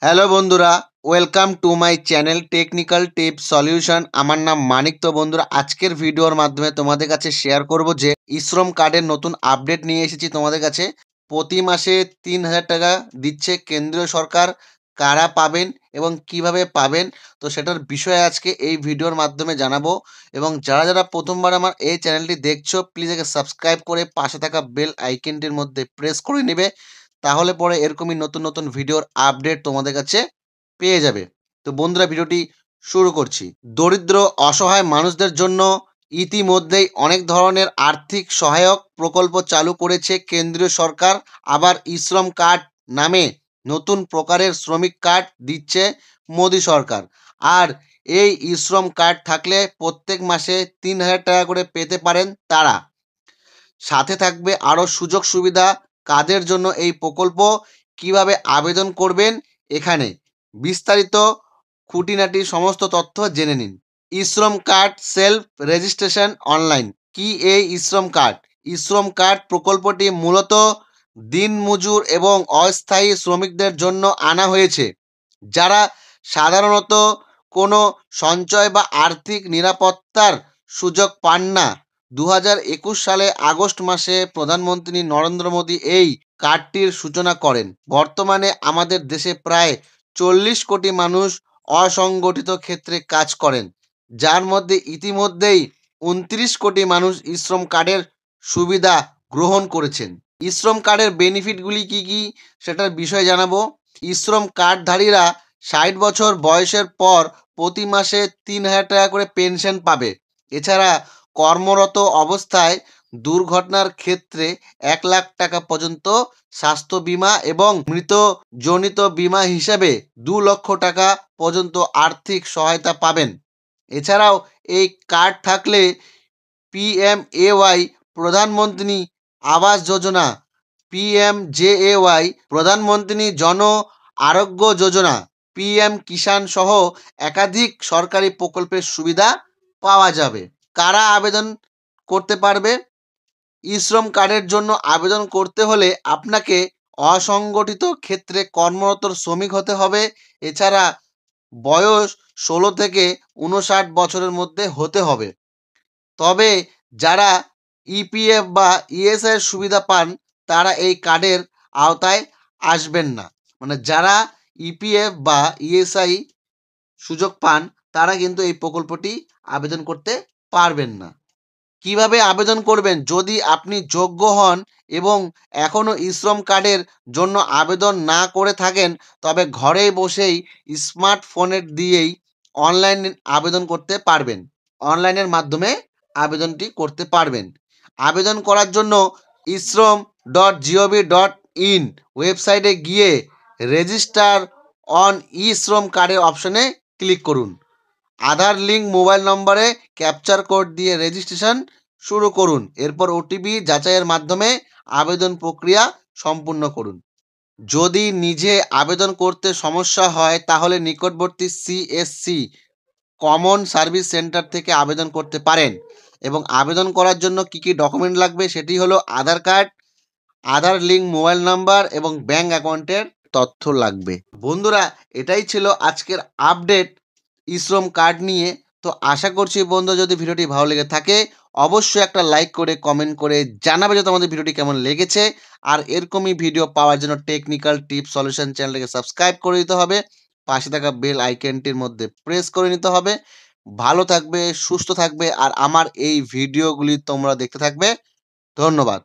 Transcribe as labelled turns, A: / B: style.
A: Hello বন্ধুরা, welcome to my channel technical tips solution. আমার নাম মানিক। তো বন্ধুরা, আজকের ভিডিওর মাধ্যমে তোমাদের কাছে শেয়ার করব যে ই-শ্রম কার্ডের নতুন আপডেট নিয়ে এসেছি তোমাদের কাছে। প্রতি মাসে ৩,০০০ টাকা দিচ্ছে কেন্দ্রীয় সরকার। কারা পাবেন এবং কিভাবে পাবেন, তো সেটার বিষয়ে আজকে এই ভিডিওর মাধ্যমে জানাবো। এবং যারা যারা প্রথমবার আমার এই চ্যানেলটি দেখছো, প্লিজ একে সাবস্ক্রাইব করে পাশে থাকা বেল আইকনটির মধ্যে প্রেস করে নেবে। তাহলে পরে এরকমই নতুন নতুন ভিডিওর আপডেট তোমাদের কাছে পেয়ে যাবে। তো বন্ধুরা, ভিডিওটি শুরু করছি। দরিদ্র অসহায় মানুষদের জন্য ইতিমধ্যেই অনেক ধরনের আর্থিক সহায়ক প্রকল্প চালু করেছে কেন্দ্রীয় সরকার। আবার ই-শ্রম কার্ড নামে নতুন প্রকারের শ্রমিক কার্ড দিচ্ছে মোদী সরকার। আর এই ই-শ্রম কার্ড থাকলে প্রত্যেক মাসে ৩,০০০ টাকা করে পেতে পারেন তারা। সাথে থাকবে আরও সুযোগ সুবিধা। কাদের জন্য এই প্রকল্প, কিভাবে আবেদন করবেন, এখানে বিস্তারিত খুঁটিনাটি সমস্ত তথ্য জেনে নিন। ই-শ্রম কার্ড সেলফ রেজিস্ট্রেশন অনলাইন। কি এই ই-শ্রম কার্ড? ই-শ্রম কার্ড প্রকল্পটি মূলত দিনমজুর এবং অস্থায়ী শ্রমিকদের জন্য আনা হয়েছে, যারা সাধারণত কোনো সঞ্চয় বা আর্থিক নিরাপত্তার সুযোগ পান না। ২০২১ সালে আগস্ট মাসে প্রধানমন্ত্রী নরেন্দ্র মোদী এই কার্ডটির সূচনা করেন। বর্তমানে আমাদের দেশে প্রায় ৪০ কোটি মানুষ অসংগঠিত ক্ষেত্রে কাজ করেন, যার মধ্যে ইতিমধ্যেই ২৯ কোটি মানুষ ই-শ্রম কার্ডের সুবিধা গ্রহণ করেছেন। ই-শ্রম কার্ডের বেনিফিটগুলি কি কি সেটার বিষয়ে জানাবো। ই-শ্রম কার্ডধারীরা ৬০ বছর বয়সের পর প্রতি মাসে ৩,০০০ টাকা করে পেনশন পাবে। এছাড়া কর্মরত অবস্থায় দুর্ঘটনার ক্ষেত্রে ১,০০,০০০ টাকা পর্যন্ত স্বাস্থ্য বীমা এবং মৃত্যুজনিত বীমা হিসেবে ২,০০,০০০ টাকা পর্যন্ত আর্থিক সহায়তা পাবেন। এছাড়াও এই কার্ড থাকলে পিএমএওয়াই প্রধানমন্ত্রী আবাস যোজনা, পিএমজেএওয়াই প্রধানমন্ত্রী জন আরোগ্য যোজনা, পিএম কিষাণ সহ একাধিক সরকারি প্রকল্পের সুবিধা পাওয়া যাবে। কারা আবেদন করতে পারবে? ই-শ্রম কার্ডের জন্য আবেদন করতে হলে আপনাকে অসংগঠিত ক্ষেত্রে কর্মরত শ্রমিক হতে হবে। এছাড়া বয়স ১৬ থেকে ৫৯ বছরের মধ্যে হতে হবে। তবে যারা ইপিএফ বা ইএসআই এর সুবিধা পান, তারা এই কার্ডের আওতায় আসবেন না। মানে যারা ইপিএফ বা ইএসআই সুযোগ পান, তারা কিন্তু এই প্রকল্পটি আবেদন করতে পারবেন না। কিভাবে আবেদন করবেন? যদি আপনি যোগ্য হন এবং এখনও ই-শ্রম কার্ডের জন্য আবেদন না করে থাকেন, তবে ঘরেই বসেই স্মার্টফোনের দিয়েই অনলাইন আবেদন করতে পারবেন। অনলাইনের মাধ্যমে আবেদনটি করতে পারবেন। আবেদন করার জন্য e-shrom.gov.in ওয়েবসাইটে গিয়ে রেজিস্টার অন ই-শ্রম কার্ডের অপশনে ক্লিক করুন। আধার লিঙ্ক মোবাইল নম্বরে ক্যাপচার কোড দিয়ে রেজিস্ট্রেশন শুরু করুন। এরপর ওটিপি যাচাইয়ের মাধ্যমে আবেদন প্রক্রিয়া সম্পূর্ণ করুন। যদি নিজে আবেদন করতে সমস্যা হয়, তাহলে নিকটবর্তী সিএসসি কমন সার্ভিস সেন্টার থেকে আবেদন করতে পারেন। এবং আবেদন করার জন্য কি কি ডকুমেন্ট লাগবে, সেটি হলো আধার কার্ড, আধার লিঙ্ক মোবাইল নাম্বার এবং ব্যাঙ্ক অ্যাকাউন্টের তথ্য লাগবে। বন্ধুরা, এটাই ছিল আজকের আপডেট ই-শ্রম কার্ড নিয়ে। তো আশা করছি বন্ধু, যদি ভিডিওটি ভালো লেগে থাকে অবশ্যই একটা লাইক করে কমেন্ট করে জানাবে যে তোমাদের ভিডিওটি কেমন লেগেছে। আর এরকমই ভিডিও পাওয়ার জন্য টেকনিক্যাল টিপস সলিউশন চ্যানেলটাকে সাবস্ক্রাইব করে দিতে হবে। পাশে থাকা বেল আইকনটির মধ্যে প্রেস করে নিতে হবে। ভালো থাকবে, সুস্থ থাকবে আর আমার এই ভিডিওগুলি তোমরা দেখতে থাকবে। ধন্যবাদ।